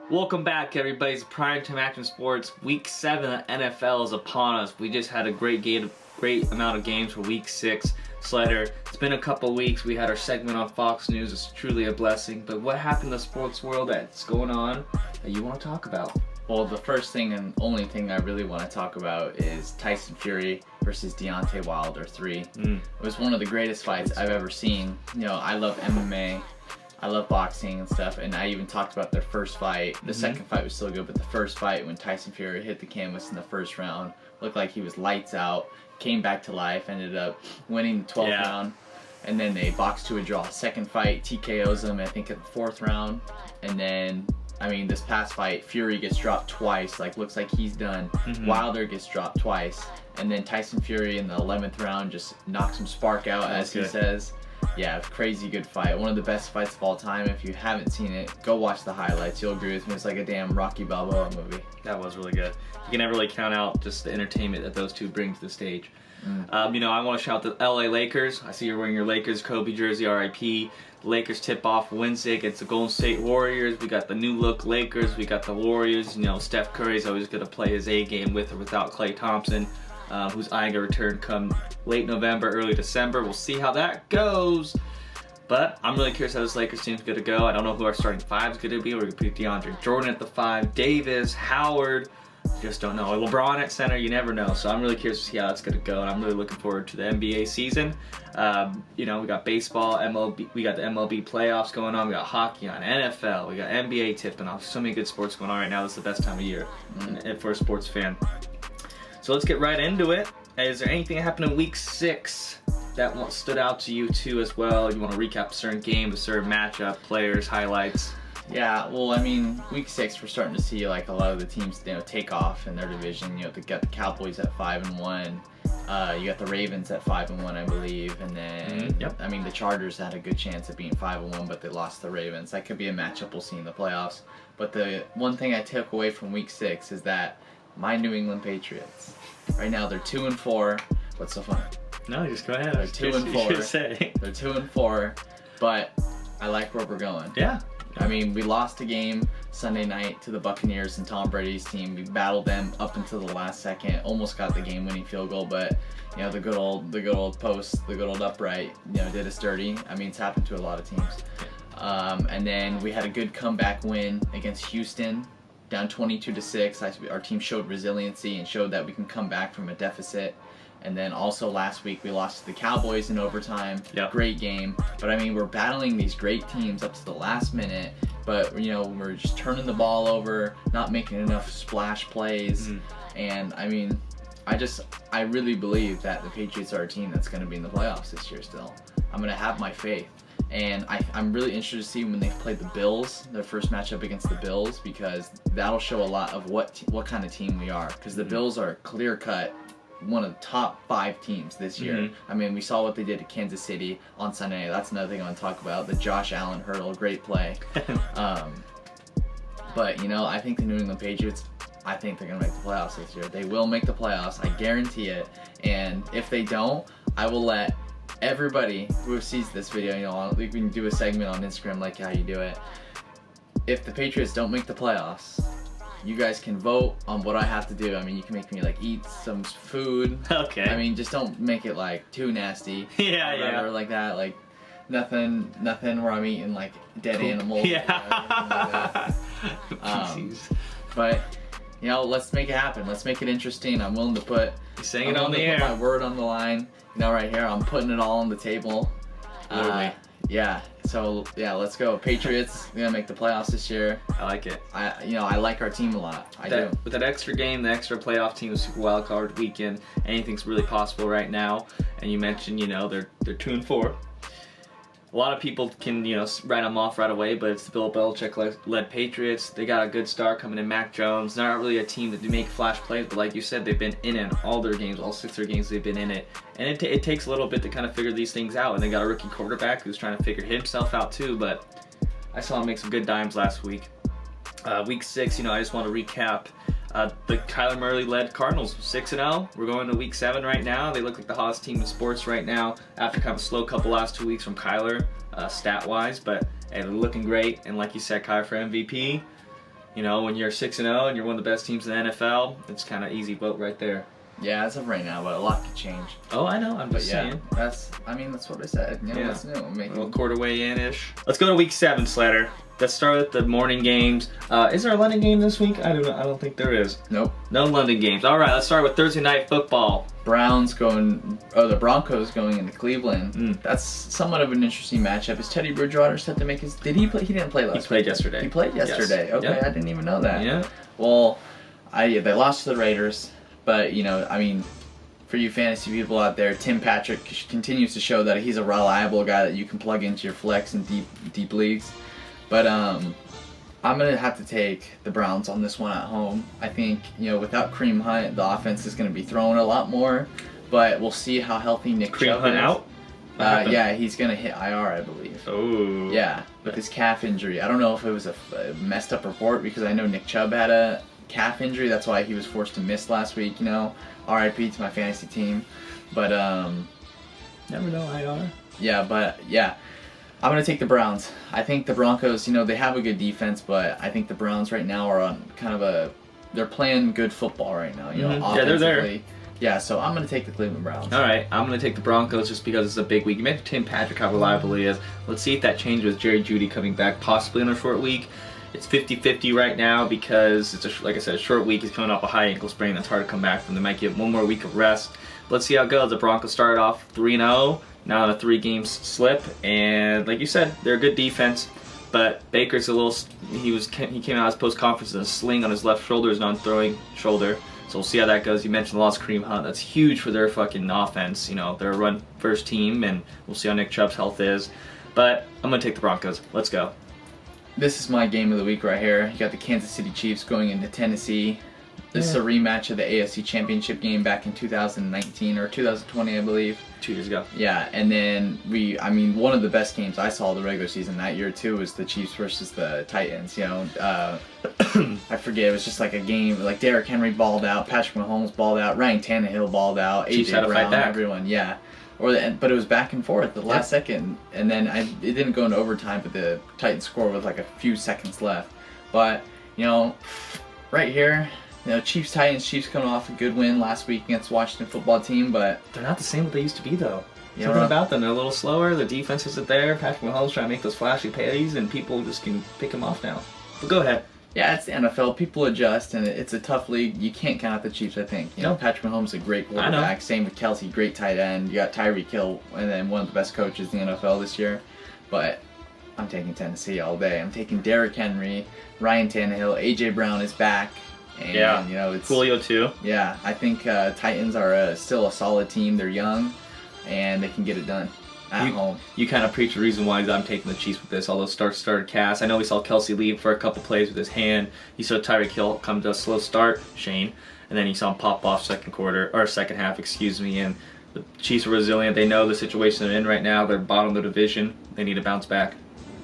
Welcome back, everybody. It's Primetime Action Sports. Week 7 of NFL is upon us. We just had a great amount of games for Week 6. Slater, it's been a couple weeks. We had our segment on Fox News. It's truly a blessing. But what happened in the sports world that's going on that you want to talk about? Well, the first thing and only thing I really want to talk about is Tyson Fury versus Deontay Wilder 3. It was one of the greatest fights I've ever seen. You know, I love MMA. I love boxing and stuff, and I even talked about their first fight. The second fight was still good, but the first fight when Tyson Fury hit the canvas in the first round, looked like he was lights out, came back to life, ended up winning the 12th round, and then they boxed to a draw. Second fight, TKOs him, I think, at the 4th round, and then, I mean, this past fight, Fury gets dropped twice, like, looks like he's done. Wilder gets dropped twice, and then Tyson Fury in the 11th round just knocks some spark out, as he says. Yeah, crazy good fight. One of the best fights of all time. If you haven't seen it, go watch the highlights. You'll agree with me. It's like a damn Rocky Balboa movie. That was really good. You can never really count out just the entertainment that those two bring to the stage. You know, I want to shout the LA Lakers. I see you're wearing your Lakers Kobe jersey, RIP. The Lakers tip off Wednesday against the Golden State Warriors. We got the new look Lakers. We got the Warriors. You know, Steph Curry's always going to play his A game with or without Klay Thompson. Who's eyeing a return come late November, early December. We'll see how that goes. But I'm really curious how this Lakers team's going to go. I don't know who our starting 5 is going to be. We're going to put DeAndre Jordan at the 5, Davis, Howard. Just don't know. LeBron at center, you never know. So I'm really curious to see how that's going to go, and I'm really looking forward to the NBA season. You know, we got baseball, MLB, we got the MLB playoffs going on. We got hockey on, NFL, we got NBA tipping off. So many good sports going on right now. This is the best time of year for a sports fan. So let's get right into it. Is there anything that happened in Week 6 that stood out to you too as well? You want to recap a certain game, a certain matchup, players, highlights? Yeah, well, I mean, Week 6 we're starting to see like a lot of the teams, you know, take off in their division. You know, they got the Cowboys at 5-1. You got the Ravens at 5-1, I believe, and then I mean the Chargers had a good chance of being 5-1, but they lost the Ravens. That could be a matchup we'll see in the playoffs. But the one thing I took away from Week 6 is that my New England Patriots, right now they're 2-4. What's so funny? No, just go ahead. They're 2-4. They're 2-4, but I like where we're going. Yeah. I mean, we lost a game Sunday night to the Buccaneers and Tom Brady's team. We battled them up until the last second, almost got the game-winning field goal, but you know, the good old post, the good old upright, you know, did us dirty. I mean, it's happened to a lot of teams. And then we had a good comeback win against Houston, down 22-6. Our team showed resiliency and showed that we can come back from a deficit. And then also last week we lost to the Cowboys in overtime. Great game. But I mean, we're battling these great teams up to the last minute. But you know, we're just turning the ball over, not making enough splash plays. And I mean, I really believe that the Patriots are a team that's going to be in the playoffs this year still. I'm going to have my faith. And I'm really interested to see when they play the Bills, their first matchup against the Bills, because that'll show a lot of what kind of team we are. Because the Bills are clear-cut one of the top 5 teams this year. I mean, we saw what they did to Kansas City on Sunday. That's another thing I want to talk about. The Josh Allen hurdle, great play. But, you know, I think the New England Patriots, I think they're going to make the playoffs this year. They will make the playoffs. I guarantee it. And if they don't, I will let everybody who sees this video, you know, we can do a segment on Instagram like how you do it. If the Patriots don't make the playoffs, you guys can vote on what I have to do. I mean, you can make me like eat some food. Okay. I mean, just don't make it like too nasty. Or like that. Like nothing where I'm eating like dead animals. But you know, let's make it happen. Let's make it interesting. I'm willing to put. You're saying it on the air. Put my word on the line. You know, right here, I'm putting it all on the table. Yeah. So yeah, let's go. Patriots, we're gonna make the playoffs this year. I like it. I like our team a lot. I do. With that extra game, the extra playoff team, the Super Wild Card weekend, anything's really possible right now. And you mentioned, you know, they're 2-4. A lot of people can, you know, write them off right away, but it's the Bill Belichick-led Patriots. They got a good star coming in, Mac Jones. They're not really a team that make flash plays, but like you said, they've been in it all their games, all 6 of their games, they've been in it. And it takes a little bit to kind of figure these things out. And they got a rookie quarterback who's trying to figure himself out too, but I saw him make some good dimes last week. Week 6, you know, I just want to recap. The Kyler Murray-led Cardinals, 6-0. We're going to Week 7 right now. They look like the hottest team in sports right now after kind of a slow couple last 2 weeks from Kyler, stat-wise. But hey, they're looking great. And like you said, Kyler for MVP. You know, when you're 6-0 and you're one of the best teams in the NFL, it's kind of easy vote right there. Yeah, as of right now, but a lot could change. Oh, I know. I'm just saying. That's what I said. You know, Yeah. what's new? A little quarter way in-ish. Let's go to week 7, Slater. Let's start with the morning games. Is there a London game this week? I don't know. I don't think there is. Nope. No London games. All right, let's start with Thursday night football. The Broncos going into Cleveland. That's somewhat of an interesting matchup. Is Teddy Bridgewater set to make his? Did he play? He didn't play last week. He played yesterday. He played yesterday. Yes. Okay, Yep. I didn't even know that. Yeah. Well, they lost to the Raiders, but you know, I mean, for you fantasy people out there, Tim Patrick continues to show that he's a reliable guy that you can plug into your flex and deep leagues. But I'm gonna have to take the Browns on this one at home. I think, you know, without Kareem Hunt, the offense is gonna be throwing a lot more. But we'll see how healthy Nick Chubb Hunt is. out? Yeah, he's gonna hit IR, I believe. Oh. Yeah, with his calf injury. I don't know if it was a messed up report because I know Nick Chubb had a calf injury. That's why he was forced to miss last week. You know, RIP to my fantasy team. But Never know IR. yeah, but yeah. I'm going to take the Browns. I think the Broncos, you know, they have a good defense, but I think the Browns right now are on kind of they're playing good football right now, you know, Yeah, they're there. offensively. Yeah, so I'm going to take the Cleveland Browns. All right, I'm going to take the Broncos just because it's a big week. You mentioned Tim Patrick, how reliable he is. Let's see if that changes with Jerry Jeudy coming back possibly in a short week. It's 50-50 right now because it's, like I said, a short week. He's coming off a high ankle sprain that's hard to come back from. They might give one more week of rest. Let's see how it goes. The Broncos started off 3-0. Now on a 3-game slip, and like you said, they're a good defense. But Baker's a little. He came out as post-conference with a sling on his left shoulder, his non-throwing shoulder. So we'll see how that goes. You mentioned the loss of Kareem Hunt. That's huge for their fucking offense. You know, they're a run-first team, and we'll see how Nick Chubb's health is. But I'm gonna take the Broncos. Let's go. This is my game of the week right here. You got the Kansas City Chiefs going into Tennessee. This is a rematch of the AFC Championship game back in 2019 or 2020, I believe. 2 years ago. Yeah, and then one of the best games I saw the regular season that year too was the Chiefs versus the Titans. You know, I forget, it was just like a game, like Derrick Henry balled out, Patrick Mahomes balled out, Ryan Tannehill balled out, Chiefs had AJ to fight Brown, back. everyone, yeah. But it was back and forth the last second, and then it didn't go into overtime, but the Titans scored with like a few seconds left. But you know, right here. You know, Chiefs coming off a good win last week against Washington football team, but They're not the same what they used to be, though. Yeah, Something right. about them. They're a little slower. The defense isn't there. Patrick Mahomes trying to make those flashy plays, and people just can pick him off now. But go ahead. yeah, it's the NFL. People adjust, and it's a tough league. You can't count out the Chiefs, I think. You know, No. Patrick Mahomes is a great I know. quarterback. Same with Kelsey, great tight end. You got Tyreek Hill, and then one of the best coaches in the NFL this year. But I'm taking Tennessee all day. I'm taking Derrick Henry, Ryan Tannehill, AJ Brown is back. And, you know, it's Julio, too. yeah. I think Titans are still a solid team. They're young, and they can get it done at home. You kind of preach the reason why I'm taking the Chiefs with this, although started cast. I know we saw Kelsey leave for a couple plays with his hand. You saw Tyreek Hill come to a slow start, Shane, and then you saw him pop off second half, and the Chiefs are resilient. They know the situation they're in right now. They're bottom of the division. They need to bounce back.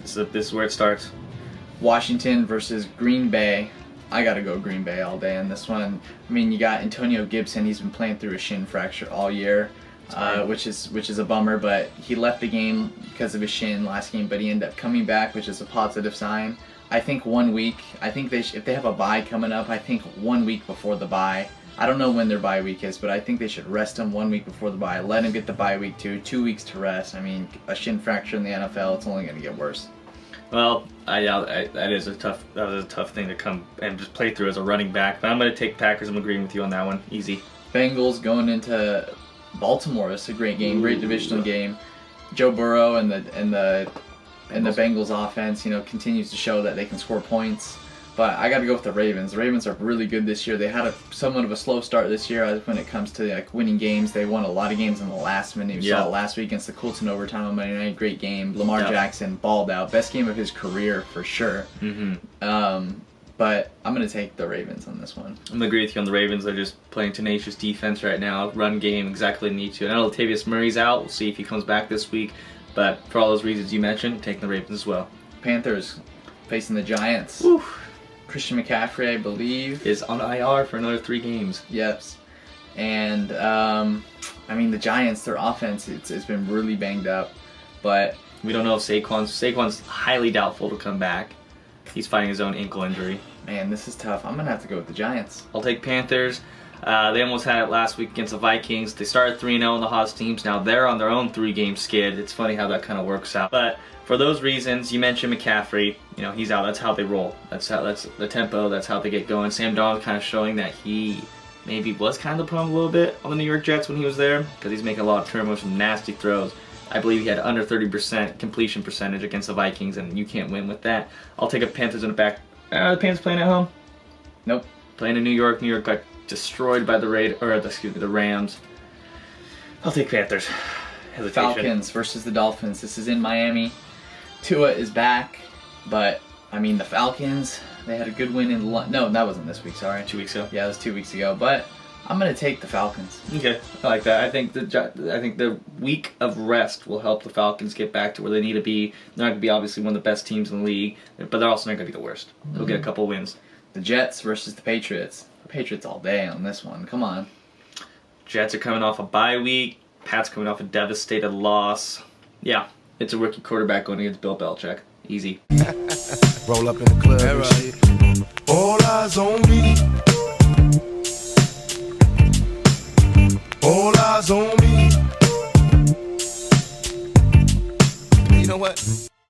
This is where it starts. Washington versus Green Bay. I gotta go Green Bay all day on this one. I mean, you got Antonio Gibson. He's been playing through a shin fracture all year, which is a bummer. But he left the game because of his shin last game. But he ended up coming back, which is a positive sign. I think 1 week. I think if they have a bye coming up, I think 1 week before the bye. I don't know when their bye week is, but I think they should rest him 1 week before the bye. Let him get the bye week too. 2 weeks to rest. I mean, a shin fracture in the NFL, it's only going to get worse. Well, that was a tough thing to come and just play through as a running back. But I'm going to take Packers. I'm agreeing with you on that one. Easy. Bengals going into Baltimore. It's a great game, great divisional game. Joe Burrow and the Bengals offense, you know, continues to show that they can score points. But I got to go with the Ravens. The Ravens are really good this year. They had somewhat of a slow start this year when it comes to like winning games. They won a lot of games in the last minute. You saw it last week against the Colts in overtime on Monday night. Great game. Lamar Jackson balled out. Best game of his career for sure. But I'm going to take the Ravens on this one. I'm going to agree with you on the Ravens. They're just playing tenacious defense right now. Run game, exactly need to. And I know Latavius Murray's out. We'll see if he comes back this week. But for all those reasons you mentioned, taking the Ravens as well. Panthers facing the Giants. Oof. Christian McCaffrey, I believe, is on IR for another 3 games. Yes. And, I mean, the Giants, their offense, it's been really banged up. But we don't know if Saquon's highly doubtful to come back. He's fighting his own ankle injury. Man, this is tough. I'm gonna have to go with the Giants. I'll take Panthers. They almost had it last week against the Vikings. They started 3-0 in the hot teams. Now they're on their own 3-game skid. It's funny how that kind of works out. But for those reasons, you mentioned McCaffrey. You know, he's out. That's how they roll. That's the tempo. That's how they get going. Sam Darnold kind of showing that he maybe was kind of the problem a little bit on the New York Jets when he was there, because he's making a lot of turnovers, some nasty throws. I believe he had under 30% completion percentage against the Vikings, and you can't win with that. I'll take a Panthers in the back. The Panthers playing at home? Nope. Playing in New York. New York got destroyed by the Rams. I'll take Panthers. Hesitation. Falcons versus the Dolphins. This is in Miami. Tua is back, but I mean the Falcons, they had a good win in no, that wasn't this week, sorry. 2 weeks ago. Yeah, it was 2 weeks ago, but I'm going to take the Falcons. Okay, I like that. I think the week of rest will help the Falcons get back to where they need to be. They're not going to be obviously one of the best teams in the league, but they're also not going to be the worst. They'll get a couple wins. The Jets versus the Patriots. The Patriots all day on this one. Come on. Jets are coming off a bye week. Pats coming off a devastated loss. Yeah, it's a rookie quarterback going against Bill Belichick. Easy. Roll up in the club and shit. All eyes on me. All eyes on me. You know what?